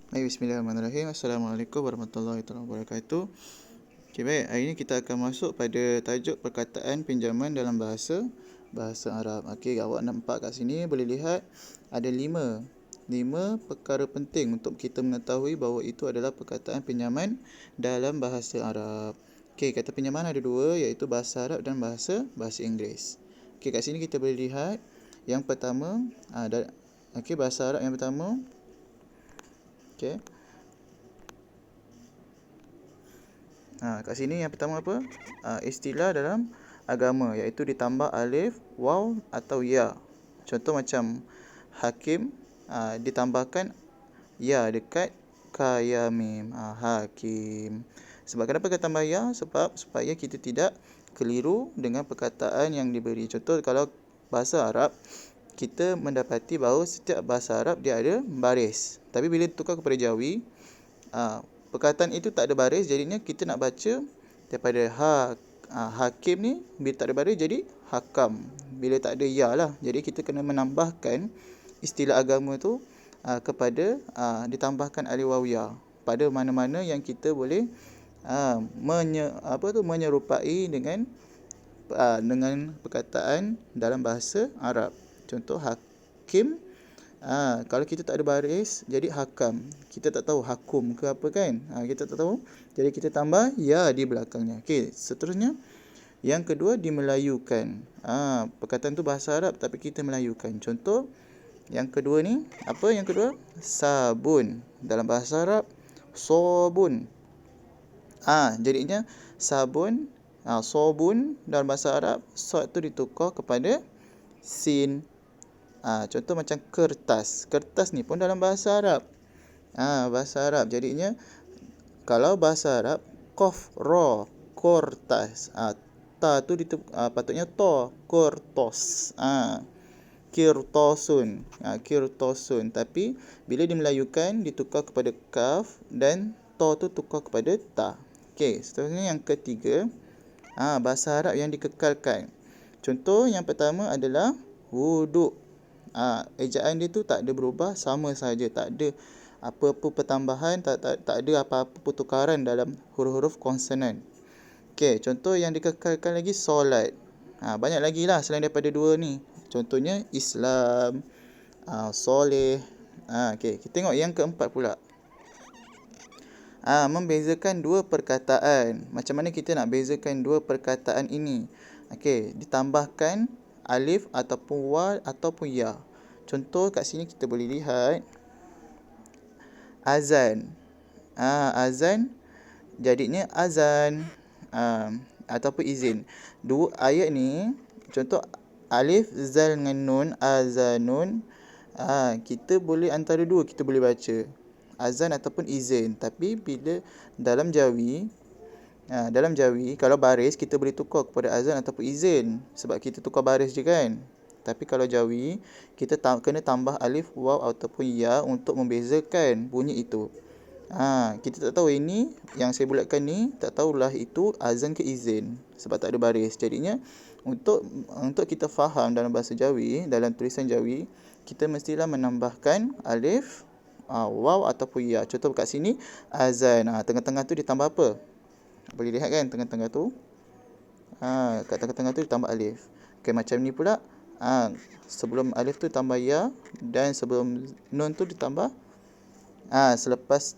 Baik, bismillahirrahmanirrahim. Assalamualaikum warahmatullahi wabarakatuh. Okey, baik. Hari ini kita akan masuk pada tajuk perkataan pinjaman dalam bahasa Arab. Okey, awak nampak kat sini boleh lihat ada lima perkara penting untuk kita mengetahui bahawa itu adalah perkataan pinjaman dalam bahasa Arab. Okey, kata pinjaman ada dua, iaitu bahasa Arab dan bahasa Inggeris. Okey, kat sini kita boleh lihat yang pertama bahasa Arab yang pertama. Okey. Kat sini yang pertama apa? Istilah dalam agama, iaitu ditambah alif, waw atau ya. Contoh macam hakim, ditambahkan ya dekat ka ya mim. Hakim. Sebab kenapa kita tambah ya? Sebab supaya kita tidak keliru dengan perkataan yang diberi. Contoh kalau bahasa Arab, kita mendapati bahawa setiap bahasa Arab dia ada baris. Tapi bila tukar kepada Jawi, perkataan itu tak ada baris, jadinya kita nak baca daripada hakim ni, bila tak ada baris jadi hakam. Bila tak ada ya lah, jadi kita kena menambahkan istilah agama tu kepada ditambahkan alif waw ya pada mana-mana yang kita boleh menyerupai dengan perkataan dalam bahasa Arab. Contoh hakim, kalau kita tak ada baris jadi hakam. Kita tak tahu hakum ke apa kan? Kita tak tahu. Jadi kita tambah ya di belakangnya. Okey, seterusnya yang kedua dimelayukan. Perkataan tu bahasa Arab tapi kita melayukan. Contoh yang kedua ni, apa yang kedua? Sabun. Dalam bahasa Arab sobun. Jadinya sabun, sobun dalam bahasa Arab, sod tu ditukar kepada sin. Contoh macam kertas. Kertas ni pun dalam bahasa Arab. Bahasa Arab. Jadinya kalau bahasa Arab qaf ra kortas. Ta tu patutnya to kortos. Kirtosun. Kirtosun. Tapi bila dimelayukan ditukar kepada kaf dan to tu tukar kepada ta. Okey, seterusnya yang ketiga, bahasa Arab yang dikekalkan. Contoh yang pertama adalah wuduk. Ejaan dia tu tak ada berubah, sama saja, tak ada apa-apa pertambahan, tak ada apa-apa pertukaran dalam huruf-huruf konsonan. Okey, contoh yang dikekalkan lagi solat. Banyak lagi lah selain daripada dua ni. Contohnya Islam, soleh. Okey, kita tengok yang keempat pula. Membezakan dua perkataan. Macam mana kita nak bezakan dua perkataan ini? Okey, ditambahkan alif ataupun waw ataupun ya. Contoh kat sini kita boleh lihat azan. Azan jadinya azan, ataupun izin. Dua ayat ni, contoh alif zal dengan nun, azanun. Kita boleh antara dua kita boleh baca azan ataupun izin. Tapi bila dalam Jawi, kalau baris kita boleh tukar kepada azan ataupun izin, sebab kita tukar baris je kan. Tapi kalau Jawi, kita kena tambah alif, waw ataupun ya untuk membezakan bunyi itu. Kita tak tahu ini yang saya bulatkan ni, tak tahulah itu azan ke izin sebab tak ada baris. Jadinya untuk kita faham dalam bahasa Jawi, dalam tulisan Jawi, kita mestilah menambahkan alif, waw ataupun ya. Contoh kat sini azan, tengah-tengah tu ditambah apa? Boleh lihat kan tengah-tengah tu. Kat tengah-tengah tu ditambah alif. Okey, macam ni pula. Sebelum alif tu tambah ya, dan sebelum nun tu ditambah, selepas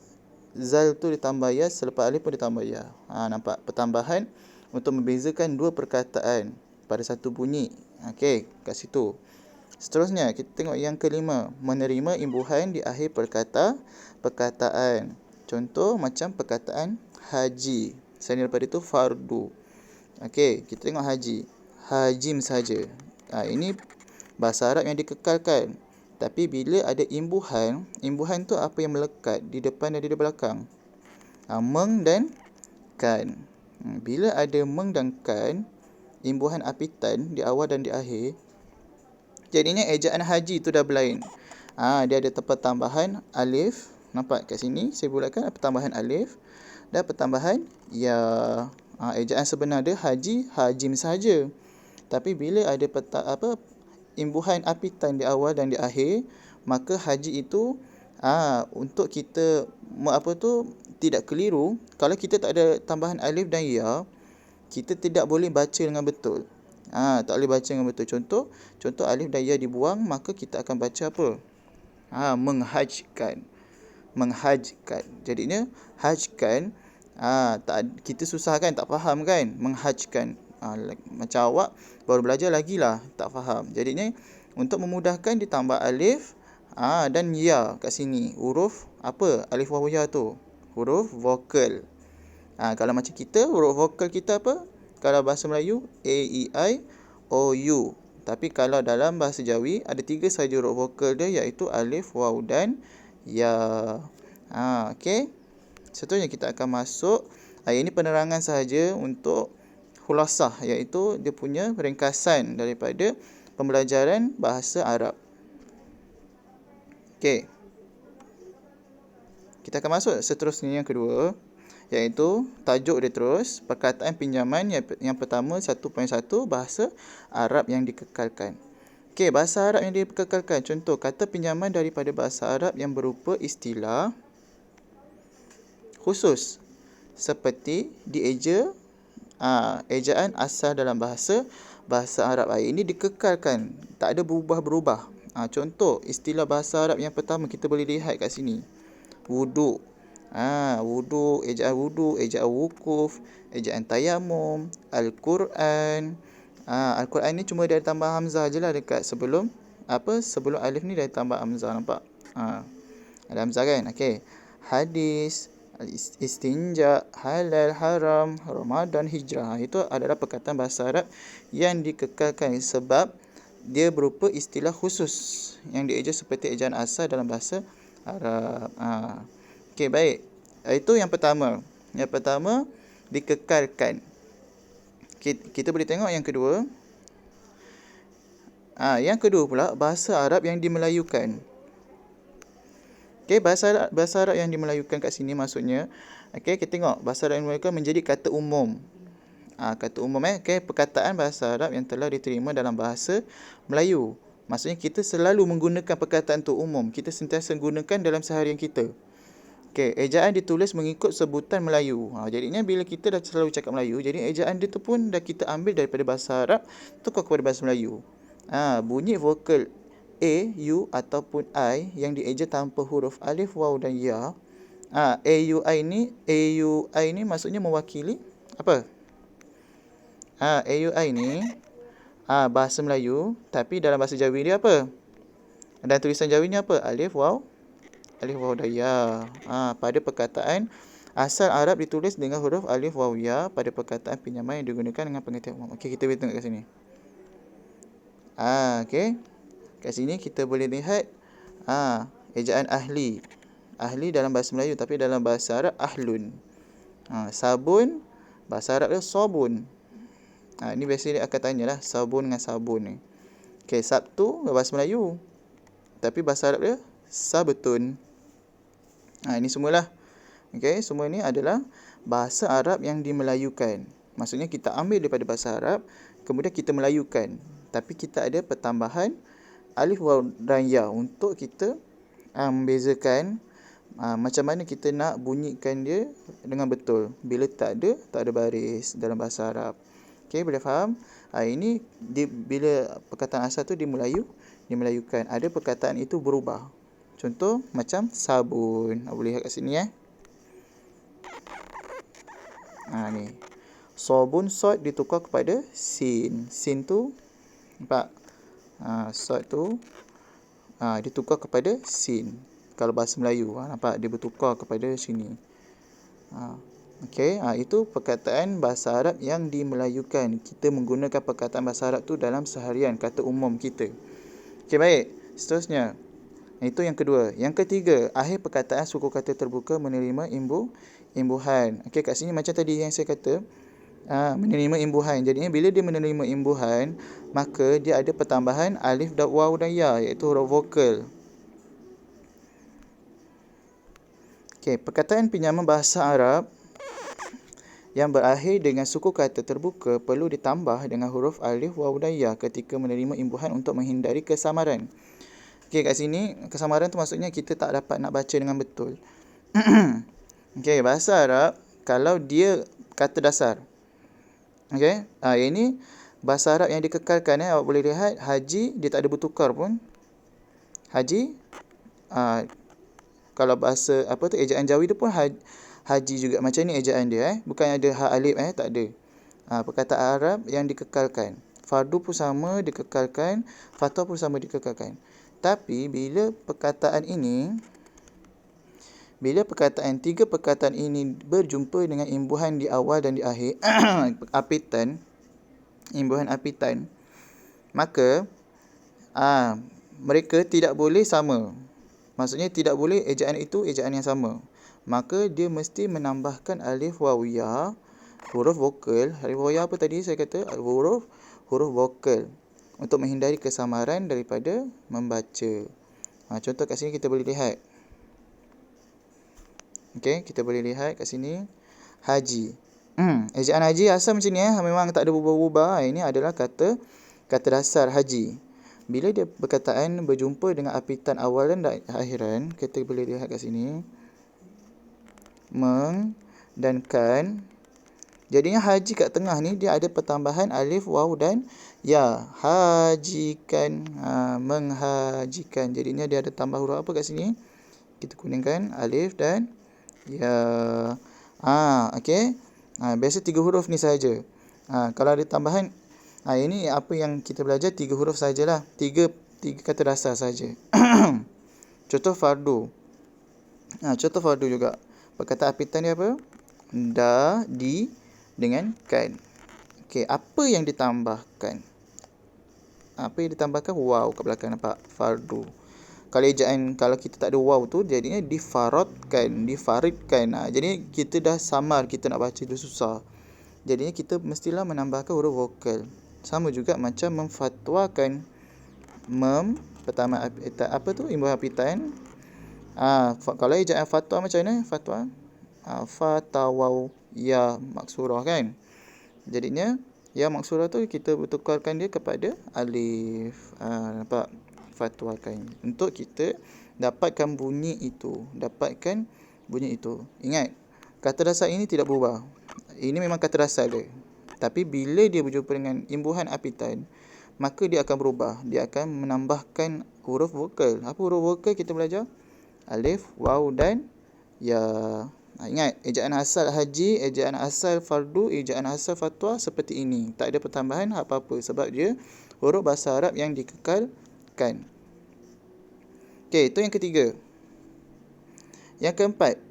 zal tu ditambah ya, selepas alif pun ditambah ya. Nampak pertambahan untuk membezakan dua perkataan pada satu bunyi. Okey, kat situ. Seterusnya kita tengok yang kelima, menerima imbuhan di akhir perkataan. Contoh macam perkataan haji. Selain daripada itu fardu. Okey, kita tengok haji. Hajim saja. Ini bahasa Arab yang dikekalkan. Tapi bila ada imbuhan tu apa yang melekat di depan dan di belakang? Meng dan kan. Bila ada meng dan kan, imbuhan apitan di awal dan di akhir, jadinya ejaan haji tu dah berlain. Dia ada pertambahan alif. Nampak kat sini saya bulatkan pertambahan alif dan pertambahan ya. Ejaan sebenar dia haji, hajim saja. Tapi bila ada imbuhan apitan di awal dan di akhir, maka haji itu Untuk kita tidak keliru, kalau kita tak ada tambahan alif dan ya, kita tidak boleh baca dengan betul. Tak boleh baca dengan betul. Contoh alif dan ya dibuang, maka kita akan baca apa? Menghajkan. Menghajkan. Jadinya hajkan, kita susah kan, tak faham kan? Menghajkan. Macam awak baru belajar lagilah tak faham. Jadinya untuk memudahkan ditambah alif dan ya kat sini. Huruf apa? Alif waw ya tu. Huruf vokal. Kalau macam kita, huruf vokal kita apa? Kalau bahasa Melayu A, E, I, O, U. Tapi kalau dalam bahasa Jawi ada 3 saja huruf vokal dia, iaitu alif, waw dan ya. Okey. Seterusnya kita akan masuk. Ini penerangan sahaja untuk khulasah, iaitu dia punya ringkasan daripada pembelajaran bahasa Arab. Okey. Kita akan masuk seterusnya yang kedua, iaitu tajuk dia terus, perkataan pinjaman yang pertama 1.1, bahasa Arab yang dikekalkan. Okey, bahasa Arab yang dikekalkan. Contoh, kata pinjaman daripada bahasa Arab yang berupa istilah khusus seperti dieja, ejaan asal dalam bahasa Arab. Ini dikekalkan, tak ada berubah-berubah. Contoh, istilah bahasa Arab yang pertama kita boleh lihat kat sini. Wuduk. Wuduk, ejaan wukuf, ejaan tayamum, Al-Quran. Al-Quran ni cuma dia tambah hamzah je lah dekat sebelum alif ni dia tambah hamzah, nampak? Ada hamzah kan? Okey. Hadis, istinja, halal, haram, Ramadan, hijrah. Itu adalah perkataan bahasa Arab yang dikekalkan sebab dia berupa istilah khusus yang dieja seperti ejaan asal dalam bahasa Arab. Okey, baik. Itu yang pertama. Yang pertama, dikekalkan. Kita boleh tengok yang kedua. Yang kedua pula, bahasa Arab yang dimelayukan. Okey, bahasa Arab yang dimelayukan kat sini maksudnya, okey, kita tengok bahasa Arab yang dimelayukan menjadi kata umum. Kata umum okey, perkataan bahasa Arab yang telah diterima dalam bahasa Melayu. Maksudnya kita selalu menggunakan perkataan tu umum. Kita sentiasa gunakan dalam seharian kita. Okey, ejaan ditulis mengikut sebutan Melayu. Jadinya bila kita dah selalu cakap Melayu, jadi ejaan dia tu pun dah kita ambil daripada bahasa Arab, tukar kepada bahasa Melayu. Bunyi vokal A, U ataupun I yang dieja tanpa huruf alif, waw dan ya. AUI ni maksudnya mewakili apa? AUI ni bahasa Melayu, tapi dalam bahasa Jawi dia apa? Dan tulisan Jawi ni apa? Alif, waw dan ya. Pada perkataan asal Arab ditulis dengan huruf alif, waw, ya. Pada perkataan pinjaman yang digunakan dengan pengertian umum. Okey, kita boleh tengok kat sini. Okey. Kat sini kita boleh lihat ejaan ahli. Ahli dalam bahasa Melayu, tapi dalam bahasa Arab ahlun. Sabun, bahasa Arab dia sabun. Ini biasanya dia akan tanyalah sabun dengan sabun ni. Okey, Sabtu bahasa Melayu, tapi bahasa Arab dia sabtun. Ini semualah. Okey, semua ni adalah bahasa Arab yang dimelayukan. Maksudnya kita ambil daripada bahasa Arab, kemudian kita melayukan. Tapi kita ada pertambahan alif, waw dan ya untuk kita membezakan macam mana kita nak bunyikan dia dengan betul bila tak ada baris dalam bahasa Arab. Okey, boleh faham? Ini bila perkataan asal tu dimelayukan. Ada perkataan itu berubah. Contoh macam sabun. Boleh lihat kat sini ni. Sabun, sod ditukar kepada sin. Sin tu nampak? Sod tu ditukar kepada sin. Kalau bahasa Melayu, nampak dia bertukar kepada sini. Okey, itu perkataan bahasa Arab yang dimelayukan. Kita menggunakan perkataan bahasa Arab tu dalam seharian, kata umum kita. Okey, baik. Seterusnya, itu yang kedua. Yang ketiga, akhir perkataan suku kata terbuka menerima imbuhan. Okey, kat sini macam tadi yang saya kata, menerima imbuhan. Jadinya bila dia menerima imbuhan, maka dia ada pertambahan alif dan waw dan ya, iaitu huruf vokal. Okey, perkataan pinjaman bahasa Arab yang berakhir dengan suku kata terbuka perlu ditambah dengan huruf alif, waw dan ya ketika menerima imbuhan untuk menghindari kesamaran. Okey, kat sini kesamaran tu maksudnya kita tak dapat nak baca dengan betul. Okey, bahasa Arab kalau dia kata dasar. Okey, ini bahasa Arab yang dikekalkan. Awak boleh lihat haji dia tak ada bertukar pun. Haji, kalau bahasa ejaan Jawi tu pun haji juga. Macam ni ejaan dia. Bukan ada ha alif tak ada. Perkataan Arab yang dikekalkan. Fardu pun sama dikekalkan, fatwa pun sama dikekalkan. Tapi bila tiga perkataan ini berjumpa dengan imbuhan di awal dan di akhir, imbuhan apitan, maka mereka tidak boleh sama. Maksudnya tidak boleh ejaan itu ejaan yang sama. Maka dia mesti menambahkan alif waw ya, huruf vokal. Alif waw ya apa tadi saya kata? Huruf vokal untuk menghindari kesamaran daripada membaca. Contoh kat sini kita boleh lihat. Okey, kita boleh lihat kat sini haji. Ejaan haji asal macam ni memang tak ada berubah-ubah. Ini adalah kata dasar haji. Bila dia perkataan berjumpa dengan apitan awalan dan akhiran, kita boleh lihat kat sini meng dan kan. Jadinya haji kat tengah ni dia ada pertambahan alif, waw dan ya. Hajikan, menghajikan. Jadinya dia ada tambah huruf apa kat sini? Kita kuningkan alif dan ya. Okey. Biasa 3 huruf ni saja. Kalau ada tambahan, ini apa yang kita belajar 3 huruf sajalah. 3 kata dasar saja. Contoh fardu. Contoh fardu juga. Perkataan apitan dia apa? Da, di dengan kan. Okey, apa yang ditambahkan? Apa yang ditambahkan? Waw kat belakang nampak? Fardu. Kalau kita tak ada waw tu, jadinya difaradkan. Jadi kita dah samar, kita nak baca tu susah. Jadinya kita mestilah menambahkan huruf vokal. Sama juga macam memfatwakan. Pertama imbuhan apitan. Kalau ejaan fatwa macam mana? Fatwa fatawaw ya maksurah kan. Jadinya ya maksurah tu kita bertukarkan dia kepada alif. Nampak? Fatwakan. Untuk kita dapatkan bunyi itu. Ingat, kata dasar ini tidak berubah. Ini memang kata dasar dia. Tapi bila dia berjumpa dengan imbuhan apitan, maka dia akan berubah. Dia akan menambahkan huruf vokal. Apa huruf vokal kita belajar? Alif, waw dan ya. Ingat, ejaan asal haji, ejaan asal fardu, ejaan asal fatwa seperti ini. Tak ada pertambahan apa-apa sebab dia huruf bahasa Arab yang dikekalkan. Okey, itu yang ketiga. Yang keempat.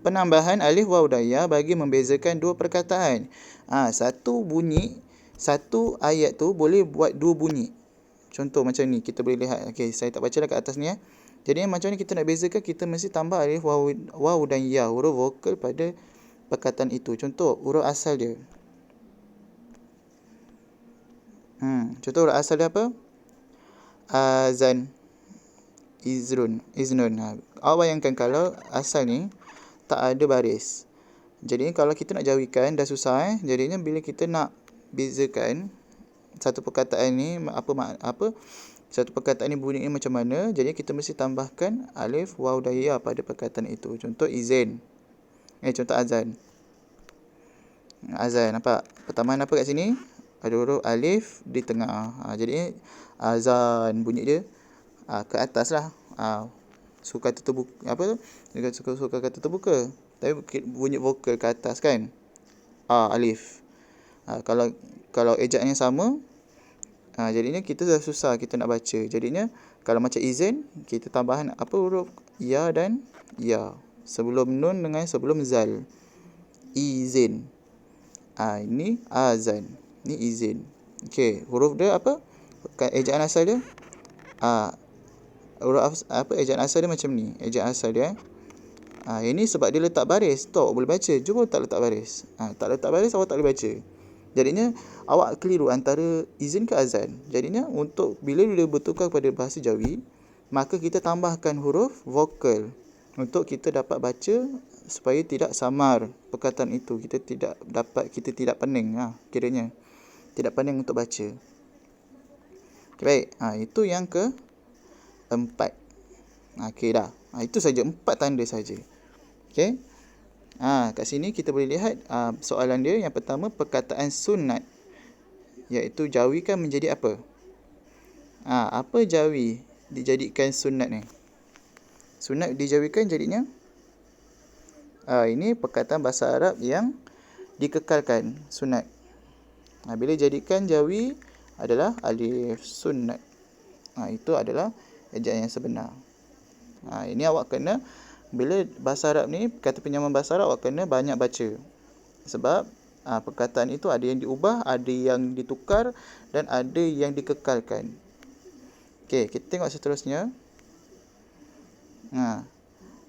Penambahan alif, waw dan ya bagi membezakan dua perkataan. Satu ayat tu boleh buat dua bunyi. Contoh macam ni, kita boleh lihat. Okey, saya tak baca dah kat atas ni Jadi macam ni kita nak bezakan, kita mesti tambah alif, waw dan ya, huruf vokal pada perkataan itu. Contoh huruf asal dia. Contoh huruf asal dia apa? Azan, iznun. Awak bayangkan kalau asal ni tak ada baris. Jadi kalau kita nak jawikan dah susah Jadinya bila kita nak bezakan satu perkataan ni satu perkataan ni bunyi ni macam mana, jadi kita mesti tambahkan alif, waw dan ya pada perkataan itu. Contoh izin. Contoh azan. Azan, nampak? Pertambahan apa kat sini? Ada huruf alif di tengah. Jadi azan bunyi dia ke atas lah. Suka kata terbuka, suka kata terbuka. Tapi bunyi vokal ke atas kan? Alif. Kalau ejaannya sama, jadinya kita dah susah kita nak baca. Jadinya kalau macam izin, kita tambahan apa huruf ya dan ya sebelum nun dengan sebelum zal. Izin. Ini azan. Ini izin. Okey, huruf dia apa? Ejaan asal dia? Huruf ejaan asal dia macam ni. Ejaan asal dia. Ini sebab dia letak baris. Tu awak boleh baca. Cuba tak letak baris. Tak letak baris awak tak boleh baca. Jadinya awak keliru antara izin ke azan. Jadinya untuk bila dia bertukar kepada bahasa Jawi, maka kita tambahkan huruf vokal untuk kita dapat baca supaya tidak samar perkataan itu. Kita tidak pening kiranya. Tidak pening untuk baca. Okay, baik. Itu yang keempat. Okey dah. Itu saja, 4 tanda saja. Okey. Kat sini kita boleh lihat soalan dia. Yang pertama, perkataan sunat, iaitu jawikan menjadi apa? Apa jawi dijadikan sunat ni? Sunat dijawikan jadinya ini perkataan bahasa Arab yang dikekalkan, sunat. Bila jadikan jawi adalah alif sunat. Itu adalah ejaan yang sebenar. Ini awak kena, bila bahasa Arab ni, kata pinjaman bahasa Arab, awak kena banyak baca. Sebab perkataan itu ada yang diubah, ada yang ditukar dan ada yang dikekalkan. Okey, kita tengok seterusnya.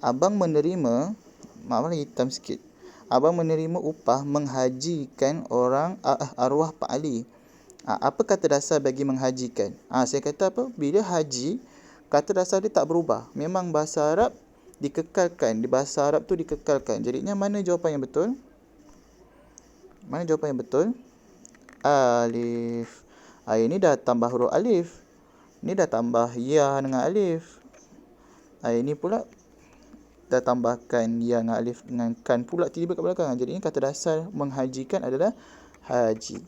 Abang menerima, maaflah hitam sikit. Abang menerima upah menghajikan orang arwah Pak Ali. Apa kata dasar bagi menghajikan? Saya kata apa? Bila haji, kata dasar dia tak berubah. Memang bahasa Arab dikekalkan. Di bahasa Arab tu dikekalkan. Jadinya mana jawapan yang betul? Mana jawapan yang betul? Alif. Ini dah tambah huruf alif. Ini dah tambah ya dengan alif. Ini pula dah tambahkan ya dengan alif dengan kan pula tiba kat belakang. Jadi ini kata dasar menghajikan adalah haji.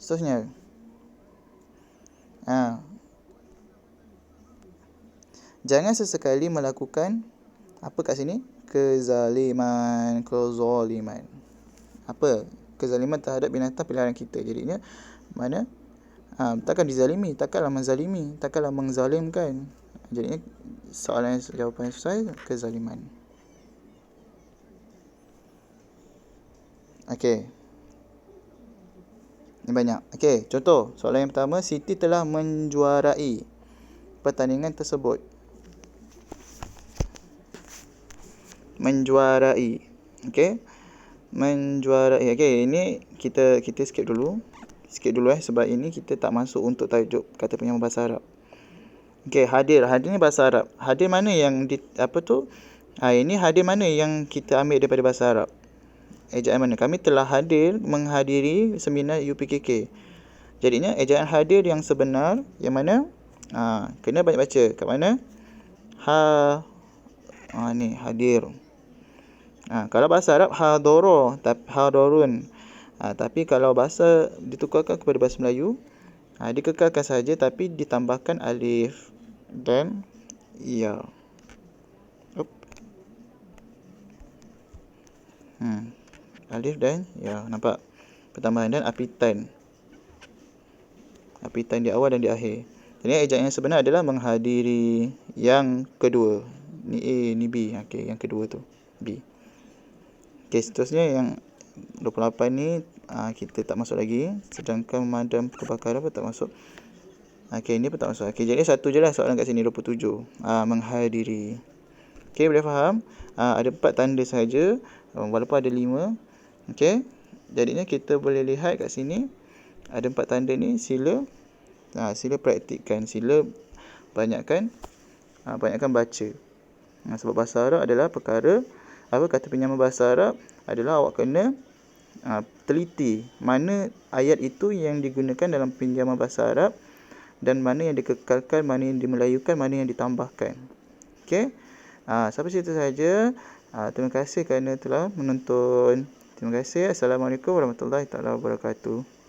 Seterusnya. Jangan sesekali melakukan apa kat sini? Kezaliman. Apa? Kezaliman terhadap binatang peliharaan kita. Jadinya mana? Takkan dizalimi, takkanlah menzalimi, takkanlah mengzalimkan. Jadinya jawapan yang sesuai kezaliman. Okey. Ini banyak. Okey, contoh soalan yang pertama, Siti telah menjuarai pertandingan tersebut. Menjuarai. Okey. Menjuarai. Okey, ini kita skip dulu. Sebab ini kita tak masuk untuk tajuk kata pinjaman bahasa Arab. Okey, hadir. Hadir ni bahasa Arab. Hadir mana yang ini hadir mana yang kita ambil daripada bahasa Arab? Ejaan mana? Kami telah menghadiri seminar UPKK. Jadinya ejaan hadir yang sebenar yang mana? Kena banyak baca. Kat mana? Ni hadir. Kalau bahasa Arab hadorun. Tapi kalau bahasa ditukarkan kepada bahasa Melayu, dikekalkan saja tapi ditambahkan alif dan ya. Alif dan ya, nampak pertambahan dan apitan. Apitan di awal dan di akhir. Jadi ejaan yang sebenar adalah menghadiri yang kedua. Ni A, ni B. Okey, yang kedua tu B. Okey, seterusnya yang 28 ni kita tak masuk lagi. Sedangkan memadam kebakaran pun tak masuk. Okey, ini pun tak masuk. Okey, jadi satu je lah soalan kat sini, 27. Menghadiri. Okey, boleh faham? Ada 4 tanda saja, walaupun ada 5. Okey, jadinya kita boleh lihat kat sini ada 4 tanda ni. Sila praktikkan, sila banyakkan baca. Sebab bahasa Arab adalah perkara, kata pinjaman bahasa Arab adalah awak kena teliti mana ayat itu yang digunakan dalam pinjaman bahasa Arab dan mana yang dikekalkan, mana yang dimelayukan, mana yang ditambahkan. Okey. Sampai situ saja. Terima kasih kerana telah menonton. Terima kasih. Assalamualaikum warahmatullahi wabarakatuh.